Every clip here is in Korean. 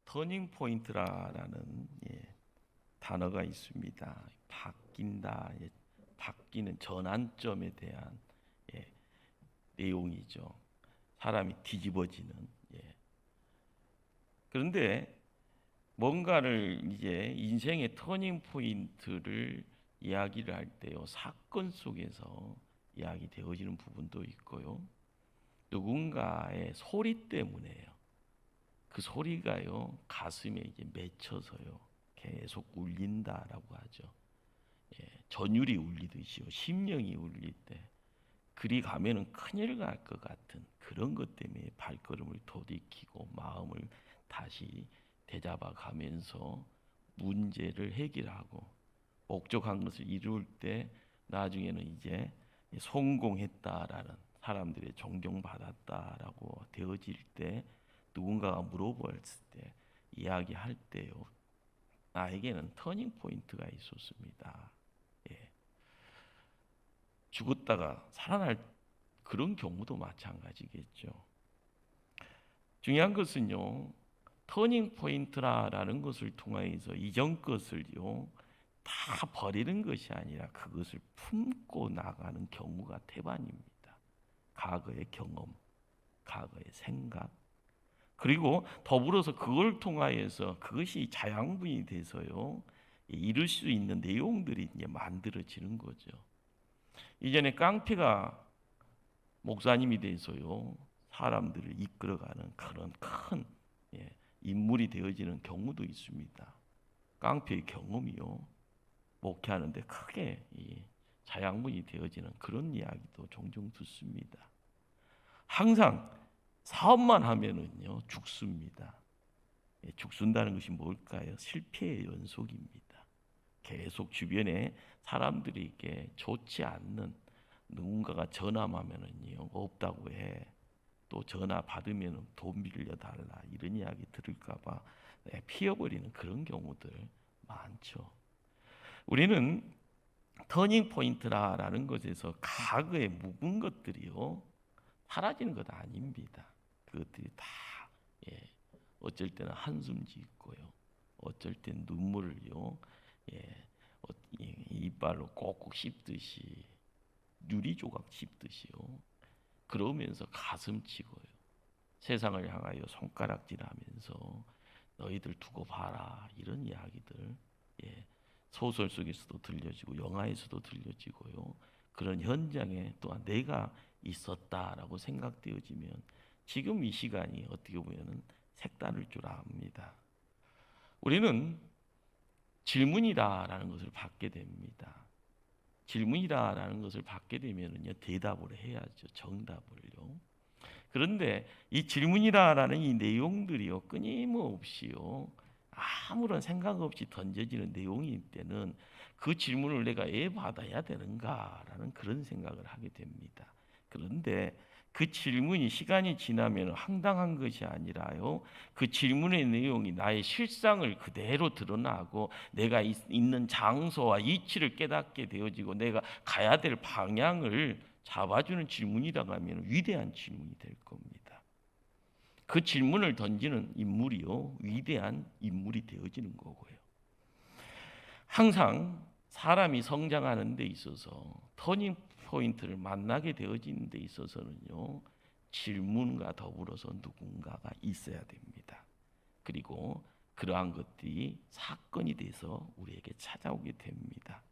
터닝 포인트라는 단어가 있습니다. 바뀐다, 바뀌는 전환점에 대한 내용이죠. 사람이 뒤집어지는. 그런데 뭔가를 이제 인생의 터닝 포인트를 이야기를 할 때요, 사건 속에서 이야기되어지는 부분도 있고요, 누군가의 소리 때문에요. 그 소리가요 가슴에 이제 맺혀서요 계속 울린다라고 하죠. 전율이 울리듯이요, 심령이 울릴 때 그리 가면은 큰일 날 것 같은 그런 것 때문에 발걸음을 돌이키고 마음을 다시 되잡아 가면서 문제를 해결하고 목적한 것을 이룰 때 나중에는 이제 성공했다라는, 사람들의 존경받았다라고 되어질 때, 누군가가 물어봤을 때, 이야기할 때요, 나에게는 터닝 포인트가 있었습니다. 죽었다가 살아날 그런 경우도 마찬가지겠죠. 중요한 것은요, 터닝 포인트라는 것을 통해서 이전 것을요 다 버리는 것이 아니라 그것을 품고 나가는 경우가 태반입니다. 과거의 경험, 과거의 생각, 그리고 더불어서 그걸 통하여서 그것이 자양분이 돼서요 이룰 수 있는 내용들이 이제 만들어지는 거죠. 이전에 깡패가 목사님이 돼서요 사람들을 이끌어가는 그런 큰 인물이 되어지는 경우도 있습니다. 깡패의 경험이요 목회하는데 크게 자양분이 되어지는 그런 이야기도 종종 듣습니다. 항상 사업만 하면은요 죽습니다. 죽순다는 것이 뭘까요? 실패의 연속입니다. 계속 주변에 사람들에게 좋지 않는, 누군가가 전화하면은요 없다고 해, 또 전화 받으면 돈 빌려달라, 이런 이야기 들을까봐 피해버리는 그런 경우들 많죠. 우리는 터닝 포인트라는 것에서 과거에 묵은 것들이요 사라지는 것 아닙니다. 그것들이 다 어쩔 때는 한숨 짓고요, 어쩔 땐 눈물을요 이빨로 꼭꼭 씹듯이, 유리 조각 씹듯이요, 그러면서 가슴 치고요, 세상을 향하여 손가락질하면서 너희들 두고 봐라, 이런 이야기들 소설 속에서도 들려지고 영화에서도 들려지고요, 그런 현장에 또한 내가 있었다라고 생각되어지면 지금 이 시간이 어떻게 보면 색다를 줄 압니다. 우리는 질문이라는 것을 받게 됩니다. 질문이라는 것을 받게 되면은요 대답을 해야죠, 정답을요. 그런데 이 질문이라는 이 내용들이요 끊임없이요 아무런 생각 없이 던져지는 내용일 때는 그 질문을 내가 왜 받아야 되는가라는 그런 생각을 하게 됩니다. 그런데 그 질문이 시간이 지나면 황당한 것이 아니라요, 그 질문의 내용이 나의 실상을 그대로 드러나고 내가 있는 장소와 위치를 깨닫게 되어지고 내가 가야 될 방향을 잡아주는 질문이라고 하면 위대한 질문이 될 겁니다. 그 질문을 던지는 인물이요 위대한 인물이 되어지는 거고요. 항상 사람이 성장하는 데 있어서 터닝 포인트를 만나게 되어지는 데 있어서는요 질문과 더불어서 누군가가 있어야 됩니다. 그리고 그러한 것들이 사건이 돼서 우리에게 찾아오게 됩니다.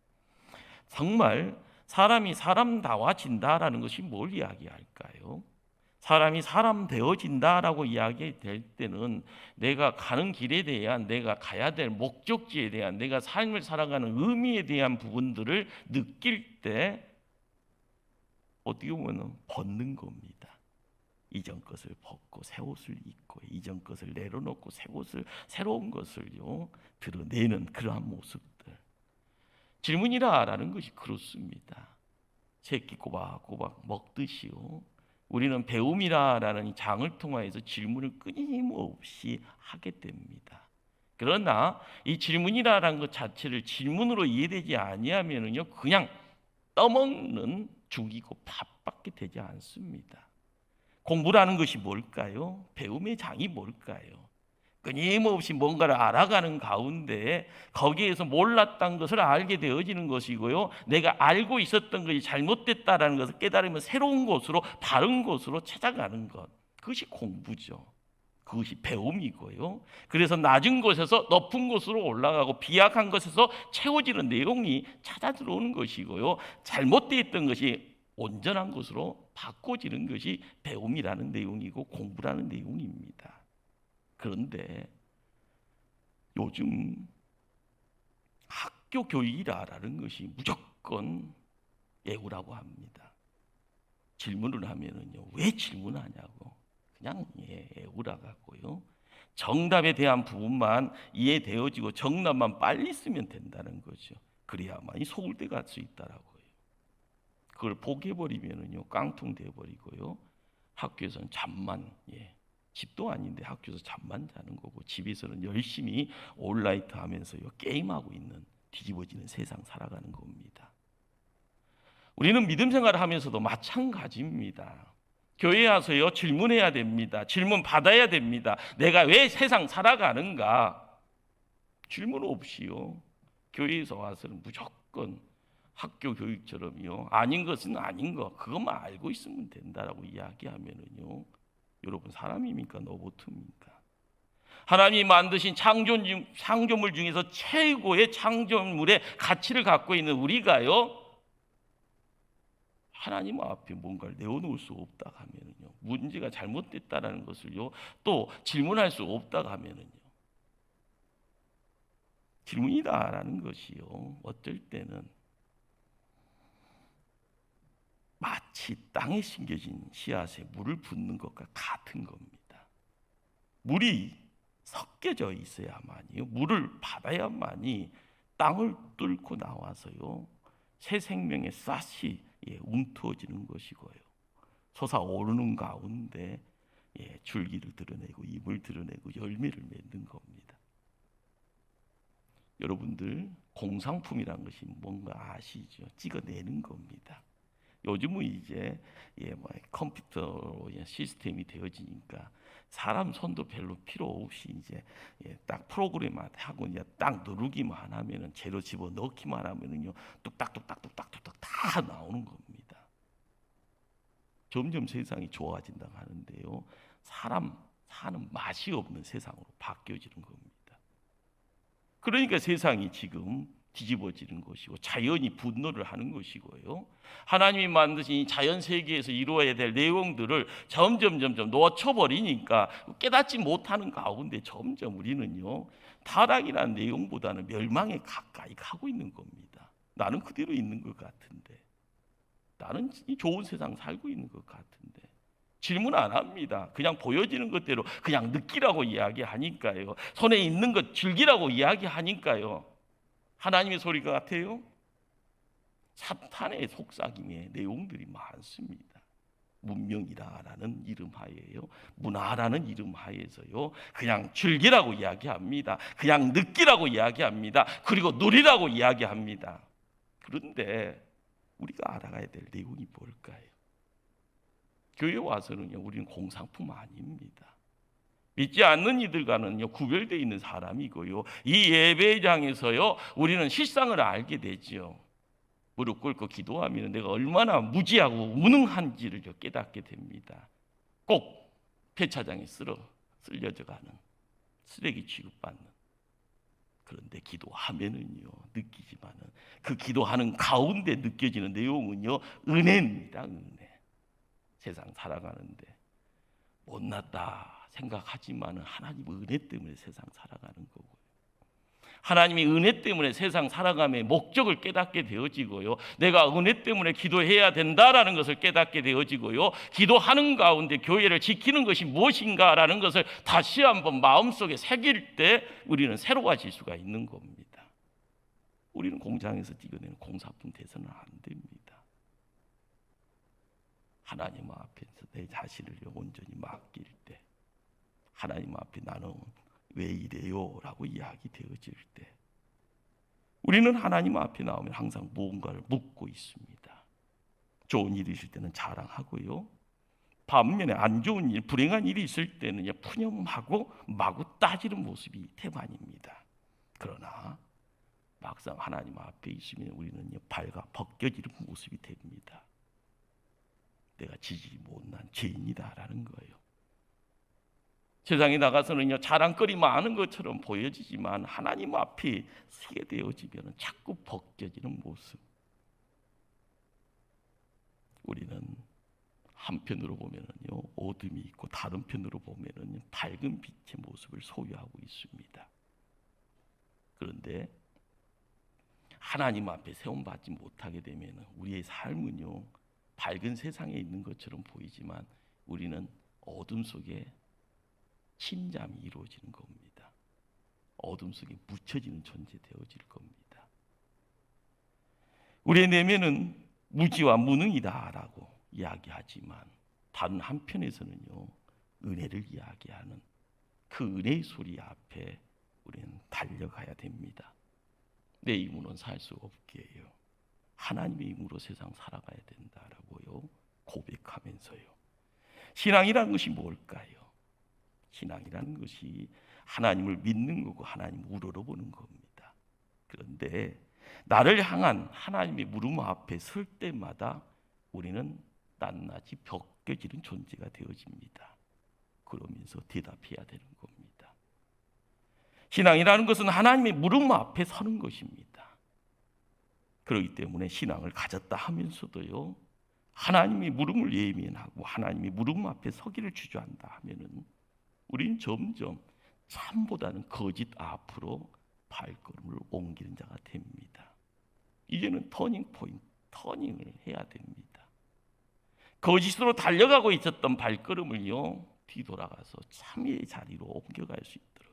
정말 사람이 사람다워진다라는 것이 뭘 이야기할까요? 사람이 사람 되어진다라고 이야기될 때는 내가 가는 길에 대한, 내가 가야 될 목적지에 대한, 내가 삶을 살아가는 의미에 대한 부분들을 느낄 때 어떻게 보면 벗는 겁니다. 이전 것을 벗고 새 옷을 입고, 이전 것을 내려놓고 새 옷을, 새로운 것을요 드러내는 그러한 모습들. 질문이라는 것이 그렇습니다. 새끼 꼬박꼬박 먹듯이요 우리는 배움이라는 장을 통하여서 질문을 끊임없이 하게 됩니다. 그러나 이 질문이라는 것 자체를 질문으로 이해되지 아니하면은요 그냥 떠먹는 죽이고 밥밖에 되지 않습니다. 공부라는 것이 뭘까요? 배움의 장이 뭘까요? 끊임없이 뭔가를 알아가는 가운데 거기에서 몰랐던 것을 알게 되어지는 것이고요. 내가 알고 있었던 것이 잘못됐다라는 것을 깨달으면 새로운 곳으로, 바른 곳으로 찾아가는 것. 그것이 공부죠. 그것이 배움이고요. 그래서 낮은 곳에서 높은 곳으로 올라가고 비약한 것에서 채워지는 내용이 찾아 들어오는 것이고요. 잘못되어 있던 것이 온전한 것으로 바꿔지는 것이 배움이라는 내용이고 공부라는 내용입니다. 그런데 요즘 학교 교육이라는 것이 무조건 예우라고 합니다. 질문을 하면은요, 왜 질문하냐고 그냥 예우라 갖고요. 정답에 대한 부분만 이해되어지고 정답만 빨리 쓰면 된다는 거죠. 그래야만이 속을 갈 수 있다라고요. 그걸 포기해버리면은요, 깡통 돼버리고요. 학교에서는 잠만, 집도 아닌데 학교에서 잠만 자는 거고, 집에서는 열심히 온라이트 하면서요, 게임하고 있는, 뒤집어지는 세상 살아가는 겁니다. 우리는 믿음 생활을 하면서도 마찬가지입니다. 교회에 와서요, 질문해야 됩니다. 질문 받아야 됩니다. 내가 왜 세상 살아가는가? 질문 없이요, 교회에서 와서는 무조건 학교 교육처럼요, 아닌 것은 아닌 것, 그것만 알고 있으면 된다라고 이야기하면은요, 여러분 사람입니까? 로봇입니까? 하나님이 만드신 창조물 중에서 최고의 창조물의 가치를 갖고 있는 우리가요, 하나님 앞에 뭔가를 내어놓을 수 없다 하면은요, 문제가 잘못됐다라는 것을요, 또 질문할 수 없다 하면은요, 질문이다라는 것이요, 어떨 때는 마치 땅에 심겨진 씨앗에 물을 붓는 것과 같은 겁니다. 물이 섞여져 있어야만이요, 물을 받아야만이 땅을 뚫고 나와서요, 새 생명의 싹이 움트어지는 것이고요, 솟아오르는 가운데 줄기를 드러내고 잎을 드러내고 열매를 맺는 겁니다. 여러분들 공상품이란 것이 뭔가 아시죠? 찍어내는 겁니다. 요즘은 이제 컴퓨터 시스템이 되어지니까 사람 손도 별로 필요 없이 이제 딱 프로그램만 하고 이제 딱 누르기만 하면은 재료 집어 넣기만 하면은요, 뚝딱뚝딱뚝딱뚝딱 다 나오는 겁니다. 점점 세상이 좋아진다고 하는데요, 사람 사는 맛이 없는 세상으로 바뀌어지는 겁니다. 그러니까 세상이 지금 뒤집어지는 것이고 자연이 분노를 하는 것이고요, 하나님이 만드신 자연 세계에서 이루어야 될 내용들을 점점 놓쳐버리니까 깨닫지 못하는 가운데 점점 우리는요, 타락이라는 내용보다는 멸망에 가까이 가고 있는 겁니다. 나는 그대로 있는 것 같은데, 나는 이 좋은 세상 살고 있는 것 같은데 질문 안 합니다. 그냥 보여지는 것대로 그냥 느끼라고 이야기하니까요, 손에 있는 것 즐기라고 이야기하니까요, 하나님의 소리가 같아요. 사탄의 속삭임의 내용들이 많습니다. 문명이라는 이름 하에요, 문화라는 이름 하에서요, 그냥 즐기라고 이야기합니다. 그냥 느끼라고 이야기합니다. 그리고 누리라고 이야기합니다. 그런데 우리가 알아가야 될 내용이 뭘까요? 교회 와서는요, 우리는 공상품 아닙니다. 믿지 않는 이들과는요, 구별되어 있는 사람이고요, 이 예배장에서요, 우리는 실상을 알게 되지요. 무릎 꿇고 기도하면 내가 얼마나 무지하고 무능한지를 깨닫게 됩니다. 꼭 폐차장에 쓸려져가는 쓰레기 취급받는. 그런데 기도하면은요, 느끼지만은 그 기도하는 가운데 느껴지는 내용은요, 은혜입니다. 은혜. 세상 살아가는데 못났다 생각하지만은 하나님 은혜 때문에 세상 살아가는 거고요, 하나님이 은혜 때문에 세상 살아감의 목적을 깨닫게 되어지고요, 내가 은혜 때문에 기도해야 된다라는 것을 깨닫게 되어지고요, 기도하는 가운데 교회를 지키는 것이 무엇인가라는 것을 다시 한번 마음속에 새길 때 우리는 새로워질 수가 있는 겁니다. 우리는 공장에서 찍어내는 공사품 돼서는 안 됩니다. 하나님 앞에서 내 자신을 온전히 맡길 때, 하나님 앞에 나는 왜 이래요? 라고 이야기 되어질 때 우리는 하나님 앞에 나오면 항상 무언가를 묻고 있습니다. 좋은 일이 있을 때는 자랑하고요, 반면에 안 좋은 일, 불행한 일이 있을 때는 푸념하고 마구 따지는 모습이 태반입니다. 그러나 막상 하나님 앞에 있으면 우리는 발가 벗겨지는 모습이 됩니다. 내가 지지 못난 죄인이다라는 거예요. 세상에 나가서는 자랑거리 많은 것처럼 보여지지만 하나님 앞에 서게 되어지면 자꾸 벗겨지는 모습. 우리는 한편으로 보면은요 어둠이 있고 다른 편으로 보면은 밝은 빛의 모습을 소유하고 있습니다. 그런데 하나님 앞에 세움받지 못하게 되면 우리의 삶은요 밝은 세상에 있는 것처럼 보이지만 우리는 어둠 속에 침잠이 이루어지는 겁니다. 어둠 속에 묻혀지는 존재 되어질 겁니다. 우리의 내면은 무지와 무능이다라고 이야기하지만 다른 한편에서는요 은혜를 이야기하는 그 은혜의 소리 앞에 우리는 달려가야 됩니다. 내 힘으로는 살 수 없게 해요. 하나님의 힘으로 세상 살아가야 된다라고요 고백하면서요. 신앙이라는 것이 뭘까요? 신앙이라는 것이 하나님을 믿는 거고 하나님을 우러러보는 겁니다. 그런데 나를 향한 하나님의 물음 앞에 설 때마다 우리는 낱낱이 벗겨지는 존재가 되어집니다. 그러면서 대답해야 되는 겁니다. 신앙이라는 것은 하나님의 물음 앞에 서는 것입니다. 그렇기 때문에 신앙을 가졌다 하면서도요 하나님의 물음을 예민하고 하나님의 물음 앞에 서기를 주저한다 하면은 우리는 점점 참보다는 거짓 앞으로 발걸음을 옮기는 자가 됩니다. 이제는 터닝 포인트, 터닝을 해야 됩니다. 거짓으로 달려가고 있었던 발걸음을요 뒤돌아가서 참의 자리로 옮겨갈 수 있도록요.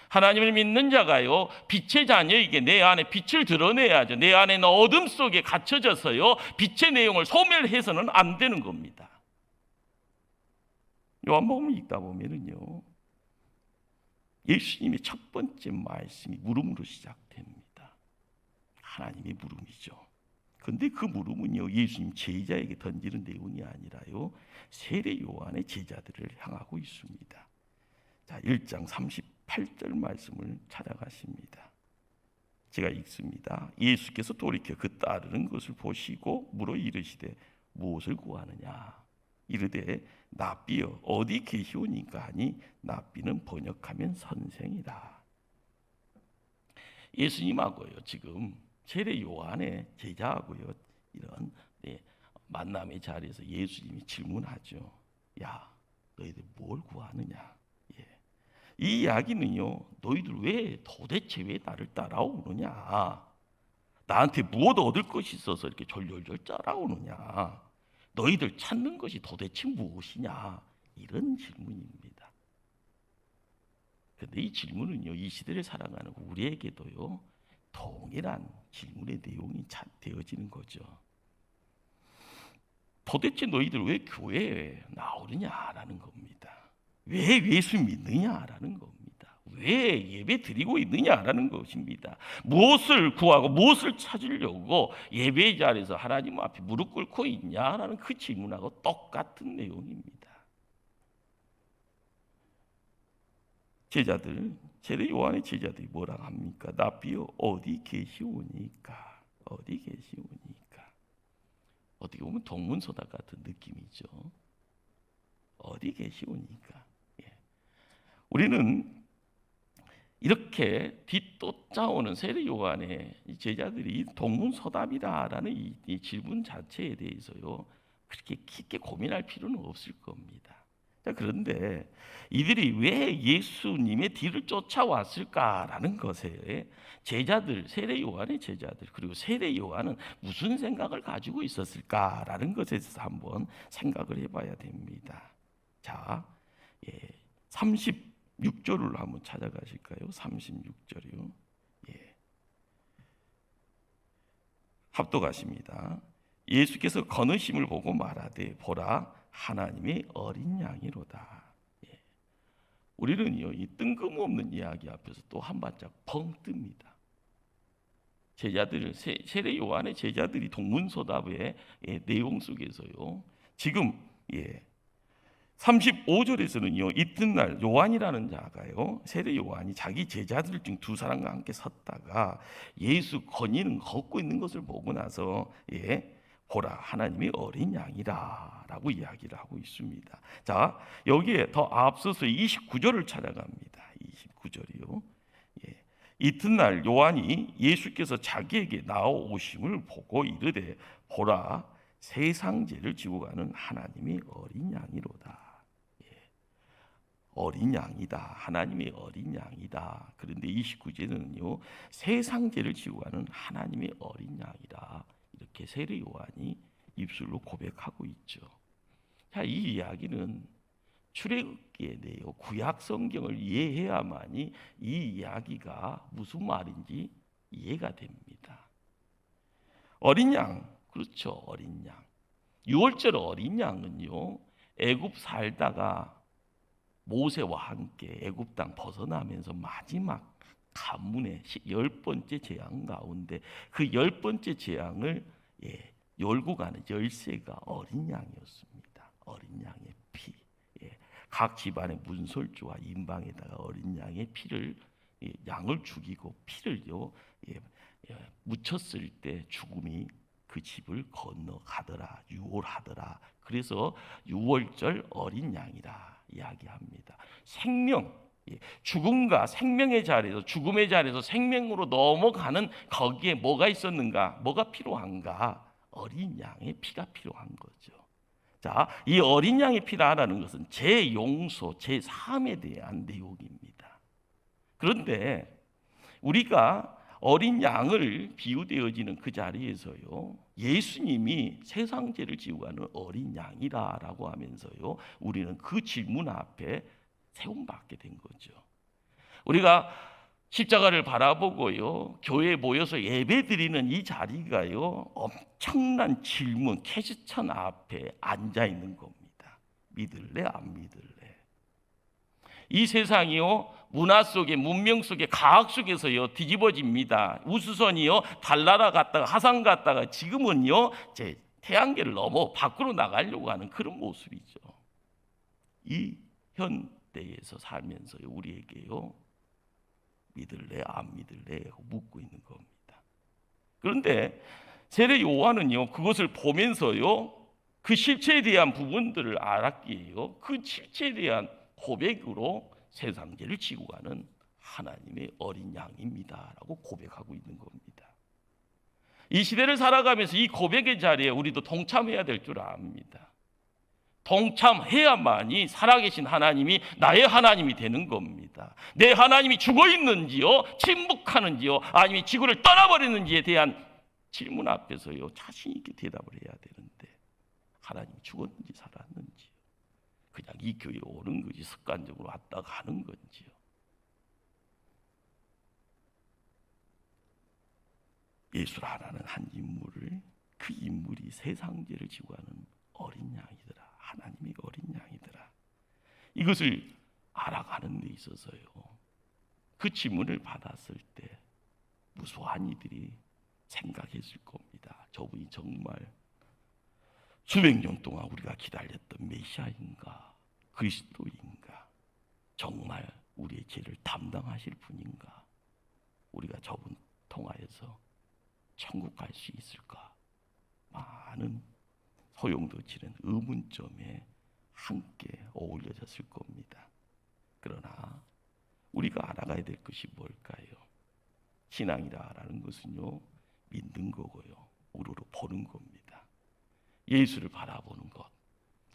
하나님을 믿는 자가요 빛의 자녀에게 내 안에 빛을 드러내야죠. 내 안에는 어둠 속에 갇혀져서요 빛의 내용을 소멸해서는 안 되는 겁니다. 요한복음 읽다 보면은요 예수님의 첫 번째 말씀이 물음으로 시작됩니다. 하나님의 물음이죠. 그런데 그 물음은요 예수님 제자에게 던지는 내용이 아니라요 세례 요한의 제자들을 향하고 있습니다. 자, 1장 38절 말씀을 찾아가십니다. 제가 읽습니다. 예수께서 돌이켜 그 따르는 것을 보시고 물어 이르시되 무엇을 구하느냐? 이르되 랍비여 어디 계시오니까 하니 랍비는 번역하면 선생이다. 예수님하고요 지금 세례 요한의 제자하고요 이런 만남의 자리에서 예수님이 질문하죠. 야 너희들 뭘 구하느냐? 이 이야기는요 너희들 도대체 왜 나를 따라오느냐? 나한테 무엇 얻을 것이 있어서 이렇게 졸졸졸 따라오느냐? 너희들 찾는 것이 도대체 무엇이냐? 이런 질문입니다. 그런데 이 질문은요 이 시대를 살아가는 우리에게도요 동일한 질문의 내용이 되어지는 거죠. 도대체 너희들 왜 교회에 나오느냐라는 겁니다. 왜 예수 믿느냐라는 겁니다. 왜 예배 드리고 있느냐라는 것입니다. 무엇을 구하고 무엇을 찾으려고 예배 자리에서 하나님 앞에 무릎 꿇고 있냐라는 그 질문하고 똑같은 내용입니다. 제자들, 세례 요한의 제자들이 뭐라 합니까? 랍비여 어디 계시오니까? 어디 계시오니까? 어떻게 보면 동문서답 같은 느낌이죠. 어디 계시오니까? 우리는 이렇게 뒤쫓아오는 세례 요한의 제자들이 동문서답이다라는 이 질문 자체에 대해서요 그렇게 깊게 고민할 필요는 없을 겁니다. 자, 그런데 이들이 왜 예수님의 뒤를 쫓아왔을까라는 것에 제자들, 세례 요한의 제자들 그리고 세례 요한은 무슨 생각을 가지고 있었을까라는 것에 대해서 한번 생각을 해봐야 됩니다. 자, 36절을 한번 찾아가실까요? 36절이요. 합독하십니다. 예수께서 거느심을 보고 말하되 보라 하나님의 어린 양이로다. 우리는요 이 뜬금없는 이야기 앞에서 또 한 발짝 펑 뜹니다. 제자들 세례 요한의 제자들이 동문서답의 내용 속에서요 지금 예. 35절에서는요, 이튿날 요한이라는 자가요, 세례 요한이 자기 제자들 중 두 사람과 함께 섰다가 예수 건이는 걷고 있는 것을 보고 나서 보라 하나님의 어린 양이라라고 이야기를 하고 있습니다. 자, 여기에 더 앞서서 29절을 찾아갑니다. 29절이요. 이튿날 요한이 예수께서 자기에게 나오심을 보고 이르되 보라 세상죄를 지고 가는 하나님의 어린 양이로다. 어린 양이다. 하나님의 어린 양이다. 그런데 29절에는요, 세상죄를 지고 가는 하나님의 어린 양이다. 이렇게 세례 요한이 입술로 고백하고 있죠. 자, 이 이야기는 출애굽기에 대해 구약 성경을 이해해야만이 이 이야기가 무슨 말인지 이해가 됩니다. 어린 양, 그렇죠. 어린 양. 6월절 어린 양은요, 애굽 살다가 모세와 함께 애굽 땅 벗어나면서 마지막 가문의 10번째 재앙 가운데 그 10번째 재앙을 열고 가는 열쇠가 어린 양이었습니다. 어린 양의 피. 각 집안의 문설주와 인방에다가 어린 양의 피를 양을 죽이고 피를요 묻혔을 때 죽음이 그 집을 건너가더라. 유월하더라. 그래서 유월절 어린 양이라 이야기합니다. 생명, 죽음과 생명의 자리에서 죽음의 자리에서 생명으로 넘어가는 거기에 뭐가 있었는가? 뭐가 필요한가? 어린 양의 피가 필요한 거죠. 자, 이 어린 양의 피라는 것은 재용서, 제사함에 대한 내용입니다. 그런데 우리가 어린 양을 비유되어지는 그 자리에서요, 예수님이 세상 죄를 지고 가는 어린 양이라고 하면서요, 우리는 그 질문 앞에 세움받게 된 거죠. 우리가 십자가를 바라보고요, 교회에 모여서 예배드리는 이 자리가요, 엄청난 질문, 퀘스천 앞에 앉아 있는 겁니다. 믿을래, 안 믿을래? 이 세상이요, 문화 속에, 문명 속에, 과학 속에서요 뒤집어집니다. 우주선이요 달나라 갔다가 화성 갔다가 지금은요 제 태양계를 넘어 밖으로 나가려고 하는 그런 모습이죠. 이 현대에서 살면서요 우리에게요 믿을래 안 믿을래 하고 묻고 있는 겁니다. 그런데 세례 요한은요 그것을 보면서요 그 실체에 대한 부분들을 알았기에요 그 실체에 대한 고백으로 세상 죄를 지고 가는 하나님의 어린 양입니다라고 고백하고 있는 겁니다. 이 시대를 살아가면서 이 고백의 자리에 우리도 동참해야 될 줄 압니다. 동참해야만이 살아계신 하나님이 나의 하나님이 되는 겁니다. 내 하나님이 죽어 있는지요, 침묵하는지요, 아니면 지구를 떠나버리는지에 대한 질문 앞에서요 자신 있게 대답을 해야 되는데 하나님이 죽었는지 살았는지 그냥 이 교회에 오는 것이 습관적으로 왔다 가는 건지요. 예수라는 한 인물을 그 인물이 세상 죄를 지고 가는 어린 양이더라. 하나님의 어린 양이더라. 이것을 알아가는 데 있어서요. 그 질문을 받았을 때 무수한 이들이 생각했을 겁니다. 저분이 정말 수백 년 동안 우리가 기다렸던 메시아인가? 그리스도인가? 정말 우리의 죄를 담당하실 분인가? 우리가 저분 통하여서 천국 갈 수 있을까? 많은 소용돌이치는 의문점에 함께 어울려졌을 겁니다. 그러나 우리가 알아가야 될 것이 뭘까요? 신앙이라는 것은요 믿는 거고요 우러러 보는 겁니다. 예수를 바라보는 것,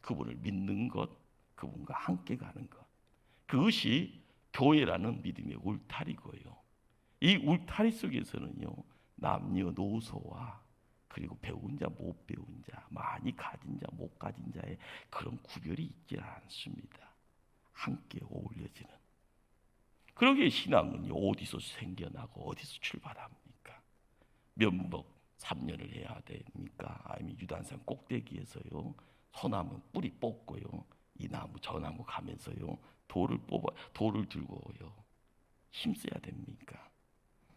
그분을 믿는 것, 그분과 함께 가는 것, 그것이 교회라는 믿음의 울타리고요. 이 울타리 속에서는요 남녀노소와 그리고 배운 자, 못 배운 자, 많이 가진 자, 못 가진 자의 그런 구별이 있지 않습니다. 함께 어울려지는. 그러기에 신앙은 어디서 생겨나고 어디서 출발합니까? 면목 3년을 해야 됩니까? 아니면 유단산 꼭대기에서요 소나무 뿌리 뽑고요 이 나무 저 나무 가면서요 돌을 들고요 힘써야 됩니까?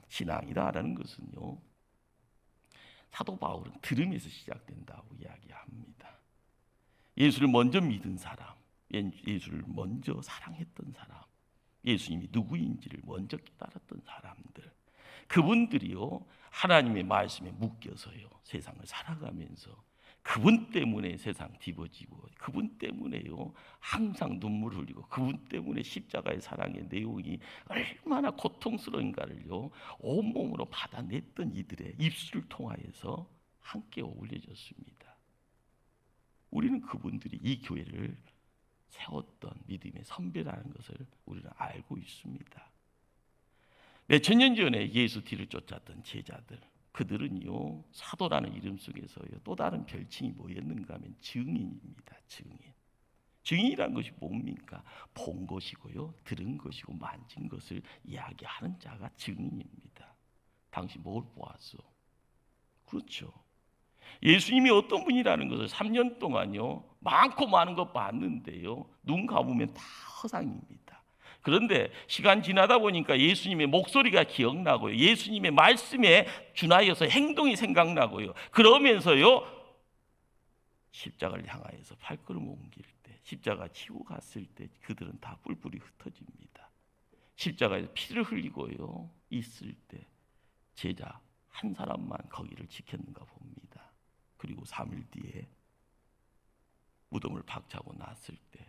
신앙이라는 것은요 사도 바울은 들음에서 시작된다고 이야기합니다. 예수를 먼저 믿은 사람, 예수를 먼저 사랑했던 사람, 예수님이 누구인지를 먼저 깨달았던 사람들, 그분들이요 하나님의 말씀에 묶여서요 세상을 살아가면서 그분 때문에 세상 뒤집어지고, 그분 때문에요 항상 눈물 흘리고, 그분 때문에 십자가의 사랑의 내용이 얼마나 고통스러운가를요 온몸으로 받아냈던 이들의 입술을 통하여서 함께 어울려졌습니다. 우리는 그분들이 이 교회를 세웠던 믿음의 선배라는 것을 우리는 알고 있습니다. 몇천 년 전에 예수 뒤를 쫓았던 제자들, 그들은요 사도라는 이름 속에서요 또 다른 별칭이 뭐였는가 하면 증인입니다. 증인이란 것이 뭡니까? 본 것이고요, 들은 것이고, 만진 것을 이야기하는 자가 증인입니다. 당신 뭘 보았어? 그렇죠. 예수님이 어떤 분이라는 것을 3년 동안요 많고 많은 것 봤는데요 눈 감으면 다 허상입니다. 그런데 시간 지나다 보니까 예수님의 목소리가 기억나고요, 예수님의 말씀에 준하여서 행동이 생각나고요, 그러면서요 십자가를 향하여서 발걸음 옮길 때, 십자가 치고 갔을 때 그들은 다 뿔뿔이 흩어집니다. 십자가에서 피를 흘리고요 있을 때 제자 한 사람만 거기를 지켰는가 봅니다. 그리고 3일 뒤에 무덤을 박차고 났을 때,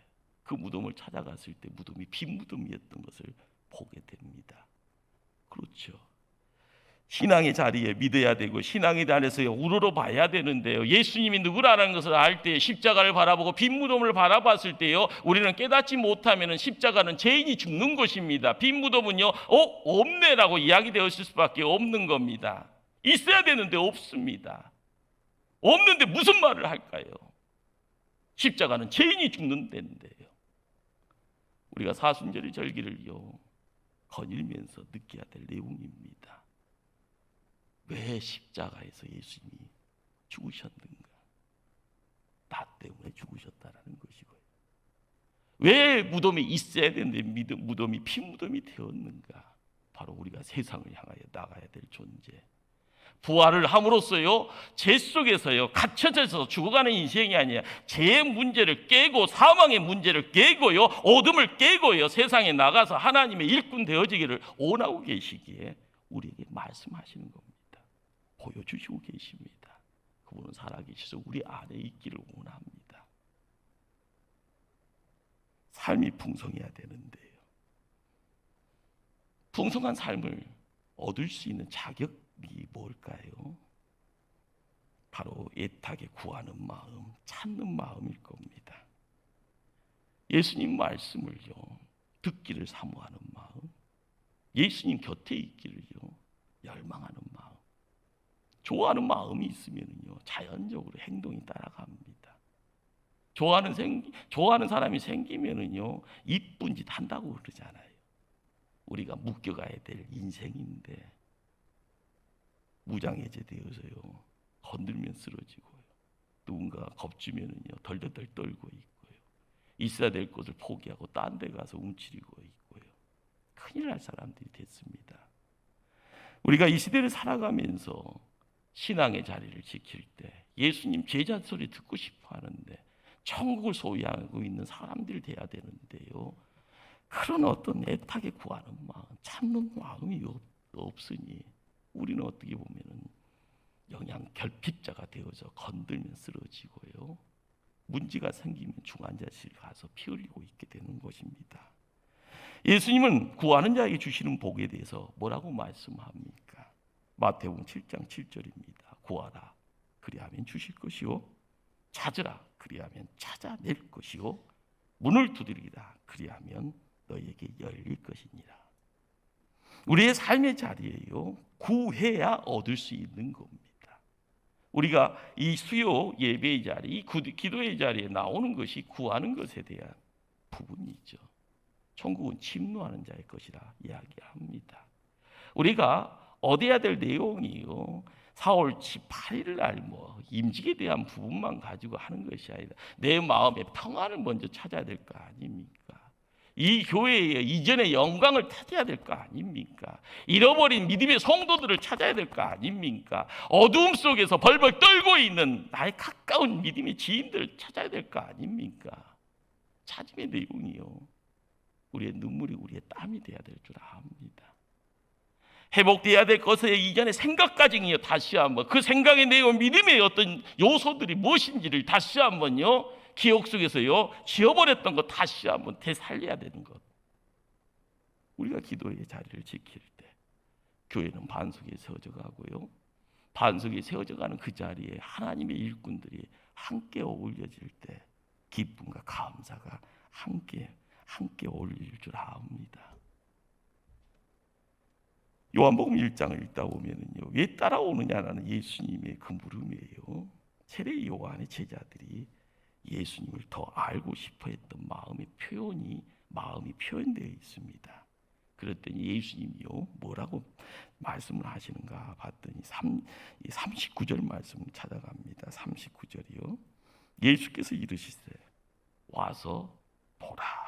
그 무덤을 찾아갔을 때 무덤이 빈 무덤이었던 것을 보게 됩니다. 그렇죠. 신앙의 자리에 믿어야 되고 신앙의 자리에서 우러러 봐야 되는데요, 예수님이 누구라는 것을 알 때 십자가를 바라보고 빈 무덤을 바라봤을 때요 우리는 깨닫지 못하면 십자가는 죄인이 죽는 것입니다. 빈 무덤은요 없네라고 이야기되었을 수밖에 없는 겁니다. 있어야 되는데 없습니다. 없는데 무슨 말을 할까요? 십자가는 죄인이 죽는 데인데요. 우리가 사순절의 절기를요 거닐면서 느껴야 될 내용입니다. 왜 십자가에서 예수님이 죽으셨는가? 나 때문에 죽으셨다라는 것이고요. 왜 무덤에 있어야 되는데 무덤이 빈 무덤이 되었는가? 바로 우리가 세상을 향하여 나가야 될 존재, 부활을 함으로써요 죄 속에서요 갇혀져서 죽어가는 인생이 아니라 죄의 문제를 깨고 사망의 문제를 깨고요 어둠을 깨고요 세상에 나가서 하나님의 일꾼 되어지기를 원하고 계시기에 우리에게 말씀하시는 겁니다. 보여주시고 계십니다. 그분은 살아계셔서 우리 안에 있기를 원합니다. 삶이 풍성해야 되는데요, 풍성한 삶을 얻을 수 있는 자격이 뭘까요? 바로 애타게 구하는 마음, 찾는 마음일 겁니다. 예수님 말씀을요 듣기를 사모하는 마음, 예수님 곁에 있기를요 열망하는 마음, 좋아하는 마음이 있으면요 자연적으로 행동이 따라갑니다. 좋아하는 사람이 생기면은요 이쁜 짓 한다고 그러잖아요. 우리가 묶여가야 될 인생인데 무장해제되어서요 건들면 쓰러지고요, 누군가 겁주면은요 덜덜덜 떨고 있고요, 있어야 될 것을 포기하고 딴 데 가서 움츠리고 있고요, 큰일 날 사람들이 됐습니다. 우리가 이 시대를 살아가면서 신앙의 자리를 지킬 때 예수님 제자 소리 듣고 싶어 하는데 천국을 소유하고 있는 사람들이 돼야 되는데요, 그런 어떤 애타게 구하는 마음, 참는 마음이 없으니 우리는 어떻게 보면은 영양 결핍자가 되어서 건들면 쓰러지고요, 문제가 생기면 중환자실 가서 피 흘리고 있게 되는 것입니다. 예수님은 구하는 자에게 주시는 복에 대해서 뭐라고 말씀합니까? 마태복음 7장 7절입니다. 구하라 그리하면 주실 것이요, 찾으라 그리하면 찾아낼 것이요, 문을 두드리라 그리하면 너희에게 열릴 것이니라. 우리의 삶의 자리에요 구해야 얻을 수 있는 겁니다. 우리가 이 수요 예배의 자리, 이 기도의 자리에 나오는 것이 구하는 것에 대한 부분이죠. 천국은 침노하는 자의 것이라 이야기합니다. 우리가 얻어야 될 내용이요 4월 18일 날 임직에 대한 부분만 가지고 하는 것이 아니라 내 마음의 평안을 먼저 찾아야 될 거 아닙니까? 이 교회의 이전의 영광을 찾아야 될 거 아닙니까? 잃어버린 믿음의 성도들을 찾아야 될 거 아닙니까? 어두움 속에서 벌벌 떨고 있는 나의 가까운 믿음의 지인들을 찾아야 될 거 아닙니까? 찾음의 내용이요, 우리의 눈물이 우리의 땀이 돼야 될 줄 압니다. 회복돼야 될 것의 이전의 생각까지요, 다시 한번 그 생각의 내용, 믿음의 어떤 요소들이 무엇인지를 다시 한번요, 기억 속에서요 지워버렸던 것 다시 한번 되살려야 되는 것. 우리가 기도의 자리를 지킬 때 교회는 반석에 세워져 가고요, 반석에 세워져 가는 그 자리에 하나님의 일꾼들이 함께 어울려질 때 기쁨과 감사가 함께 어울릴 줄 압니다. 요한복음 1장을 읽다 보면은요, 왜 따라오느냐라는 예수님의 그 물음이에요. 세례 요한의 제자들이 예수님을 더 알고 싶어 했던 마음이 표현되어 있습니다. 그랬더니 예수님이요 뭐라고 말씀을 하시는가 봤더니 39절 말씀을 찾아갑니다. 39절이요. 예수께서 이르시되 와서 보라.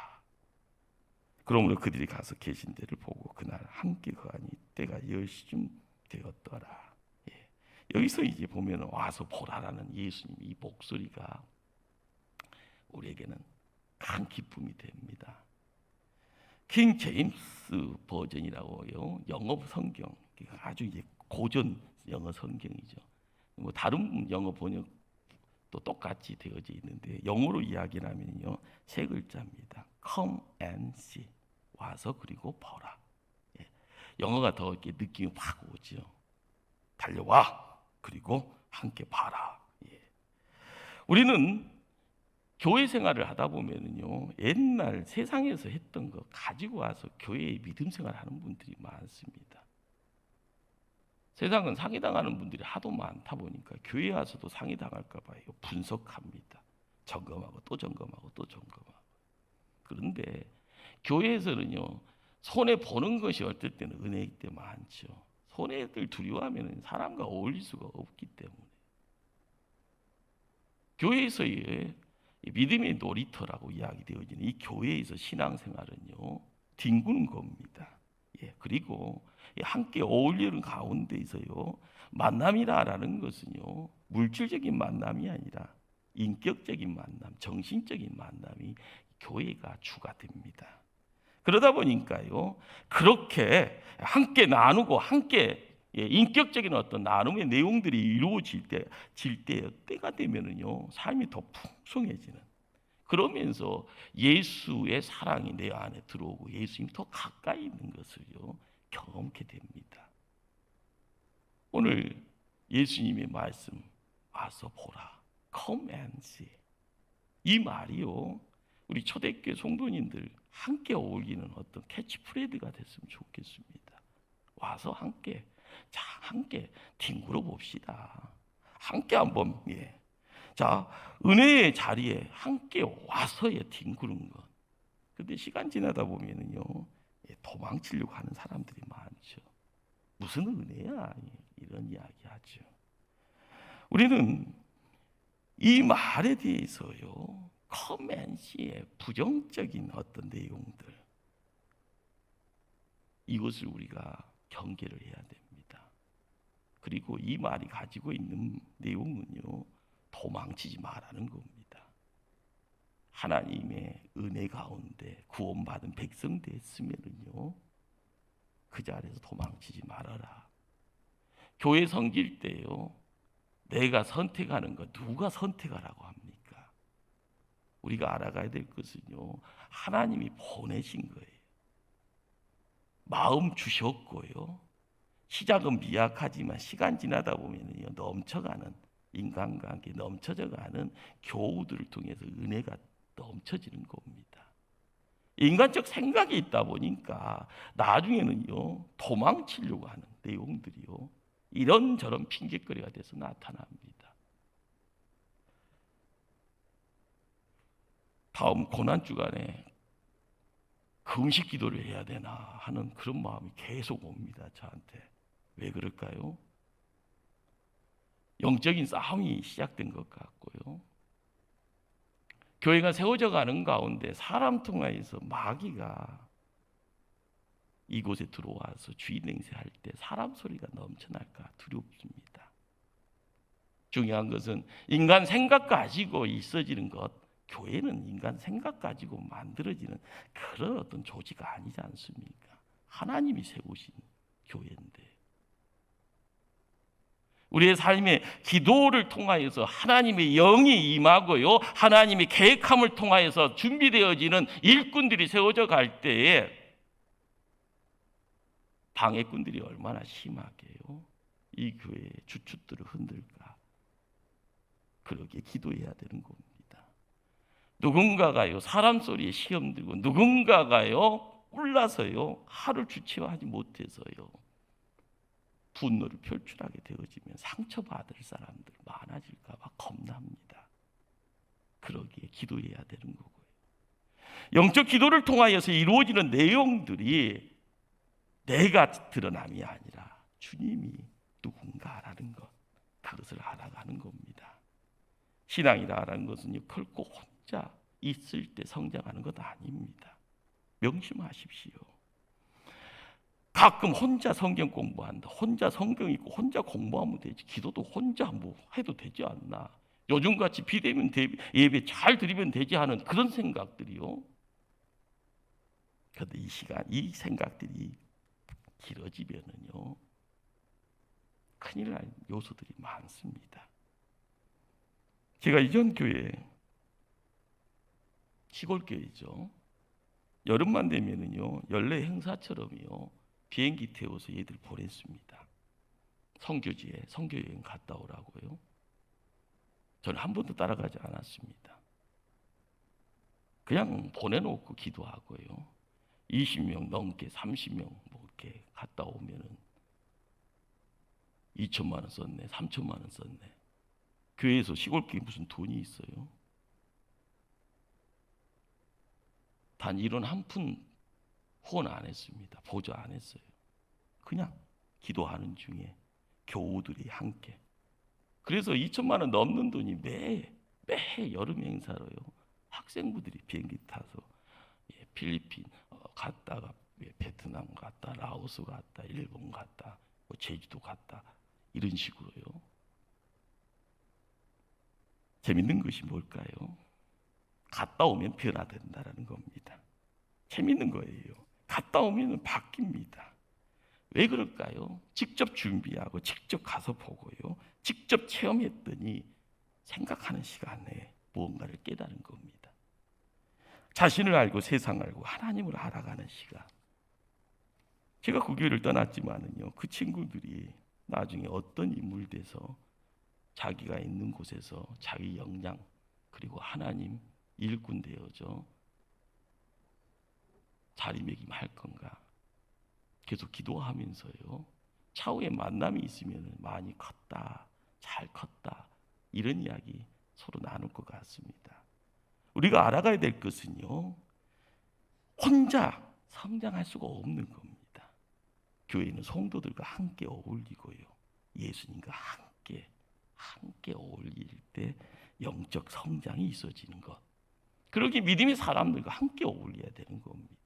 그러므로 그들이 가서 계신 데를 보고 그날 함께 거하니 때가 10시쯤 되었더라. 예. 여기서 이제 보면 와서 보라라는 예수님 이 목소리가 우리에게는 큰 기쁨이 됩니다. 킹 제임스 버전이라고요, 영어 성경, 아주 이제 고전 영어 성경이죠. 뭐 다른 영어 번역도 똑같이 되어져 있는데 영어로 이야기하면요 세 글자입니다. Come and see. 와서 그리고 보라. 예. 영어가 더 이렇게 느낌이 확 오죠. 달려와 그리고 함께 봐라. 예. 우리는 교회 생활을 하다 보면요 옛날 세상에서 했던 거 가지고 와서 교회에 믿음 생활하는 분들이 많습니다. 세상은 상해당하는 분들이 하도 많다 보니까 교회에 와서도 상해당할까 봐요. 분석합니다. 점검하고 또 점검하고 또 점검하고. 그런데 교회에서는요 손해 보는 것이 어떨 때는 은혜일 때 많죠. 손해를 두려워하면 사람과 어울릴 수가 없기 때문에 교회에서의 믿음의 놀이터라고 이야기되어지는 이 교회에서 신앙생활은요 뒹구는 겁니다. 예, 그리고 함께 어울리는 가운데에서요 만남이라는 것은요 물질적인 만남이 아니라 인격적인 만남, 정신적인 만남이 교회가 주가 됩니다. 그러다 보니까요 그렇게 함께 나누고 함께 인격적인 어떤 나눔의 내용들이 이루어질 때가 되면은요 삶이 더 풍성해지는, 그러면서 예수의 사랑이 내 안에 들어오고 예수님이 더 가까이 있는 것을요 경험하게 됩니다. 오늘 예수님의 말씀 와서 보라, come and see, 이 말이요 우리 초대교회 성도님들 함께 어울리는 어떤 캐치프레이즈가 됐으면 좋겠습니다. 와서 함께 뒹굴어 봅시다. 함께 한번 자 은혜의 자리에 함께 와서의 뒹구는 것. 근데 시간 지나다 보면은요 도망치려고 하는 사람들이 많죠. 무슨 은혜야 이런 이야기하죠. 우리는 이 말에 대해서요 커맨시의 부정적인 어떤 내용들, 이것을 우리가 경계를 해야 됩니다. 그리고 이 말이 가지고 있는 내용은요 도망치지 말라는 겁니다. 하나님의 은혜 가운데 구원받은 백성 됐으면은요 그 자리에서 도망치지 말아라. 교회 섬길 때요 내가 선택하는 거 누가 선택하라고 합니까? 우리가 알아가야 될 것은요 하나님이 보내신 거예요. 마음 주셨고요 시작은 미약하지만 시간 지나다 보면요 넘쳐가는, 인간관계 넘쳐져가는 교우들을 통해서 은혜가 넘쳐지는 겁니다. 인간적 생각이 있다 보니까 나중에는요 도망치려고 하는 내용들이요 이런저런 핑계거리가 돼서 나타납니다. 다음 고난 주간에 금식 기도를 해야 되나 하는 그런 마음이 계속 옵니다. 저한테. 왜 그럴까요? 영적인 싸움이 시작된 것 같고요. 교회가 세워져 가는 가운데 사람 통하여서 마귀가 이곳에 들어와서 주인 행세할 때 사람 소리가 넘쳐날까 두렵습니다. 중요한 것은 인간 생각 가지고 있어지는 것, 교회는 인간 생각 가지고 만들어지는 그런 어떤 조직이 아니지 않습니까? 하나님이 세우신 교회인데, 우리의 삶의 기도를 통하여서 하나님의 영이 임하고요, 하나님의 계획함을 통하여서 준비되어지는 일꾼들이 세워져 갈 때에 방해꾼들이 얼마나 심하게요 이 교회의 주춧들을 흔들까. 그러기에 기도해야 되는 겁니다. 누군가가요 사람 소리에 시험 들고, 누군가가요 올라서요 하루 주체하지 못해서요 분노를 표출하게 되어지면 상처받을 사람들 많아질까 봐 겁납니다. 그러기에 기도해야 되는 거고요. 영적 기도를 통하여서 이루어지는 내용들이 내가 드러남이 아니라 주님이 누군가라는 것, 그것을 알아가는 겁니다. 신앙이라는 것은 결코 혼자 있을 때 성장하는 것 아닙니다. 명심하십시오. 가끔 혼자 성경 공부한다, 혼자 성경 읽고 혼자 공부하면 되지, 기도도 혼자 뭐 해도 되지 않나, 요즘같이 비대면 예배 잘 드리면 되지 하는 그런 생각들이요. 그런데 이 시간 이 생각들이 길어지면은요 큰일 날 요소들이 많습니다. 제가 이전 교회, 시골 교회죠, 여름만 되면은요 연례 행사처럼요 비행기 태워서 얘들 보냈습니다. 선교지에 선교여행 갔다 오라고요. 저는 한 번도 따라가지 않았습니다. 그냥 보내놓고 기도하고요. 20명 넘게 30명 뭐 이렇게 갔다 오면은 2천만 원 썼네, 3천만 원 썼네. 교회에서 시골교회 무슨 돈이 있어요? 단 이런 한 푼 후원 안 했습니다. 보조 안 했어요. 그냥 기도하는 중에 교우들이 함께. 그래서 2천만 원 넘는 돈이 매 여름 행사로요 학생부들이 비행기 타서 필리핀 갔다가 베트남 갔다, 라오스 갔다, 일본 갔다, 제주도 갔다, 이런 식으로요. 재밌는 것이 뭘까요? 갔다 오면 변화된다라는 겁니다. 재밌는 거예요. 갔다 오면 바뀝니다. 왜 그럴까요? 직접 준비하고 직접 가서 보고요, 직접 체험했더니 생각하는 시간에 무언가를 깨달은 겁니다. 자신을 알고 세상을 알고 하나님을 알아가는 시간. 제가 그 교회를 떠났지만은요 그 친구들이 나중에 어떤 인물 돼서 자기가 있는 곳에서 자기 역량 그리고 하나님 일꾼 되어져 자리매김할 건가, 계속 기도하면서요 차후에 만남이 있으면 많이 컸다, 잘 컸다, 이런 이야기 서로 나눌 것 같습니다. 우리가 알아가야 될 것은요 혼자 성장할 수가 없는 겁니다. 교회는 성도들과 함께 어울리고요 예수님과 함께 어울릴 때 영적 성장이 있어지는 것, 그러기 믿음의 사람들과 함께 어울려야 되는 겁니다.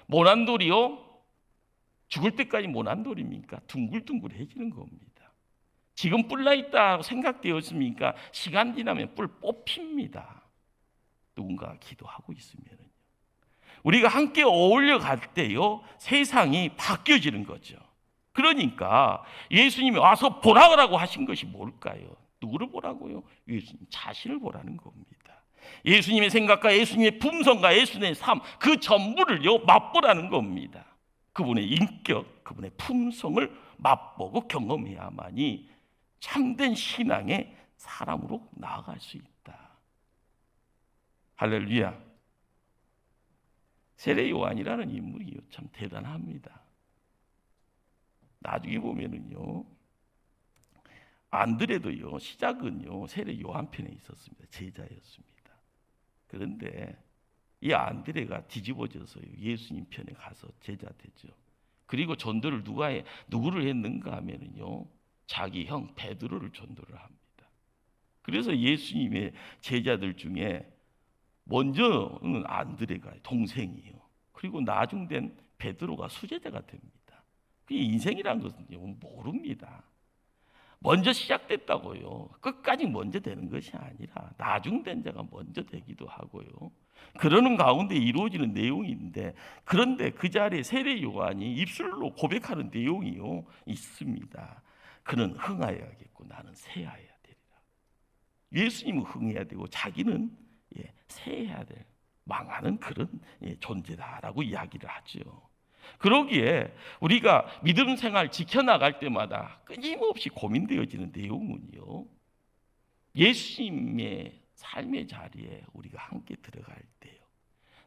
모난돌이요 죽을 때까지 모난돌입니까? 둥글둥글해지는 겁니다. 지금 뿔 나 있다 생각되었습니까? 시간 지나면 뿔 뽑힙니다. 누군가 기도하고 있으면요 우리가 함께 어울려 갈 때요 세상이 바뀌어지는 거죠. 그러니까 예수님이 와서 보라고 하신 것이 뭘까요? 누구를 보라고요? 예수님 자신을 보라는 겁니다. 예수님의 생각과 예수님의 품성과 예수님의 삶, 그 전부를요 맛보라는 겁니다. 그분의 인격, 그분의 품성을 맛보고 경험해야만이 참된 신앙의 사람으로 나아갈 수 있다. 할렐루야. 세례 요한이라는 인물이 참 대단합니다. 나중에 보면은요 안드레도요 시작은요 세례 요한 편에 있었습니다. 제자였습니다. 그런데 이 안드레가 뒤집어져서 예수님 편에 가서 제자 되죠. 그리고 전도를 누구를 했는가 하면은요 자기 형 베드로를 전도를 합니다. 그래서 예수님의 제자들 중에 먼저는 안드레가 동생이에요. 그리고 나중된 베드로가 수제자가 됩니다. 그 인생이란 것은 모릅니다. 먼저 시작됐다고요. 끝까지 먼저 되는 것이 아니라 나중된 자가 먼저 되기도 하고요. 그러는 가운데 이루어지는 내용인데, 그런데 그 자리에 세례 요한이 입술로 고백하는 내용이요 있습니다. 그는 흥하여야겠고 나는 쇠하여야 되리라. 예수님은 흥해야 되고 자기는 쇠해야 될 망하는 그런 존재다라고 이야기를 하죠. 그러기에 우리가 믿음 생활 지켜나갈 때마다 끊임없이 고민되어지는 내용은요, 예수님의 삶의 자리에 우리가 함께 들어갈 때요,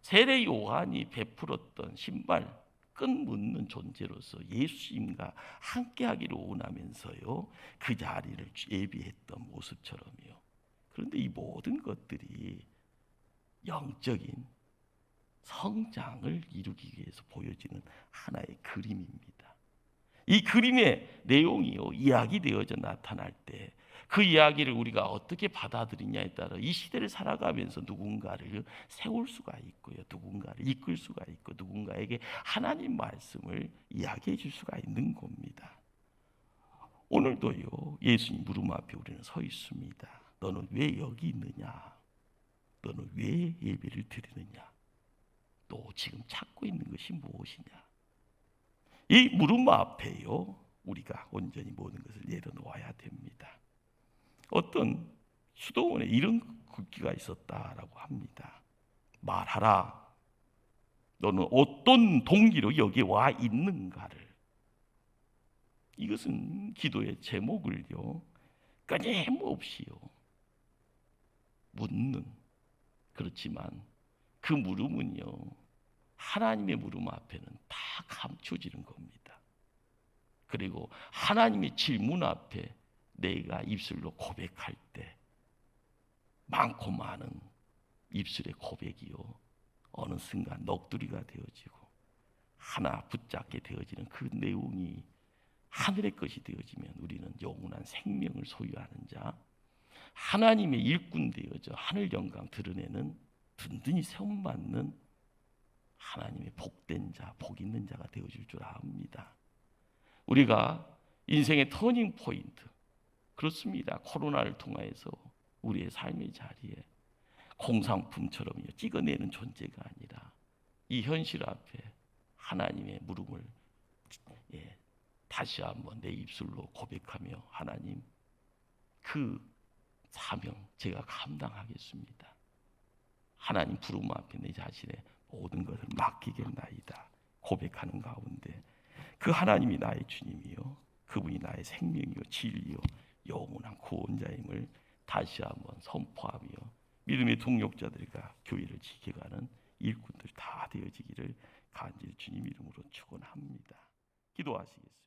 세례 요한이 베풀었던 신발 끈 묶는 존재로서 예수님과 함께하기를 원하면서요, 그 자리를 예비했던 모습처럼요. 그런데 이 모든 것들이 영적인 성장을 이루기 위해서 보여지는 하나의 그림입니다. 이 그림의 내용이요, 이야기되어져 나타날 때 그 이야기를 우리가 어떻게 받아들이냐에 따라 이 시대를 살아가면서 누군가를 세울 수가 있고요, 누군가를 이끌 수가 있고, 누군가에게 하나님 말씀을 이야기해 줄 수가 있는 겁니다. 오늘도요, 예수님 무릎 앞에 우리는 서 있습니다. 너는 왜 여기 있느냐? 너는 왜 예배를 드리느냐? 너 지금 찾고 있는 것이 무엇이냐? 이 무릎 앞에요, 우리가 온전히 모든 것을 내려놓아야 됩니다. 어떤 수도원에 이런 글귀가 있었다라고 합니다. 말하라. 너는 어떤 동기로 여기 와 있는가를. 이것은 기도의 제목을요, 끊임없이요 묻는, 그렇지만 그 물음은요, 하나님의 물음 앞에는 다 감춰지는 겁니다. 그리고 하나님의 질문 앞에 내가 입술로 고백할 때 많고 많은 입술의 고백이요, 어느 순간 넋두리가 되어지고 하나 붙잡게 되어지는 그 내용이 하늘의 것이 되어지면 우리는 영원한 생명을 소유하는 자, 하나님의 일꾼 되어져 하늘 영광 드러내는 든든히 세움받는 하나님의 복된 자, 복 있는 자가 되어줄 줄 압니다. 우리가 인생의 터닝 포인트, 그렇습니다. 코로나를 통해서 우리의 삶의 자리에 공산품처럼 찍어내는 존재가 아니라 이 현실 앞에 하나님의 물음을 다시 한번 내 입술로 고백하며, 하나님, 그 사명 제가 감당하겠습니다. 하나님 부름 앞에 내 자신의 모든 것을 맡기겠나이다 고백하는 가운데, 그 하나님이 나의 주님이요, 그분이 나의 생명이요, 진리요, 영원한 구원자임을 다시 한번 선포하며 믿음의 동력자들과 교회를 지켜가는 일꾼들 다 되어지기를 간절히 주님 이름으로 축원합니다. 기도하시겠습니다.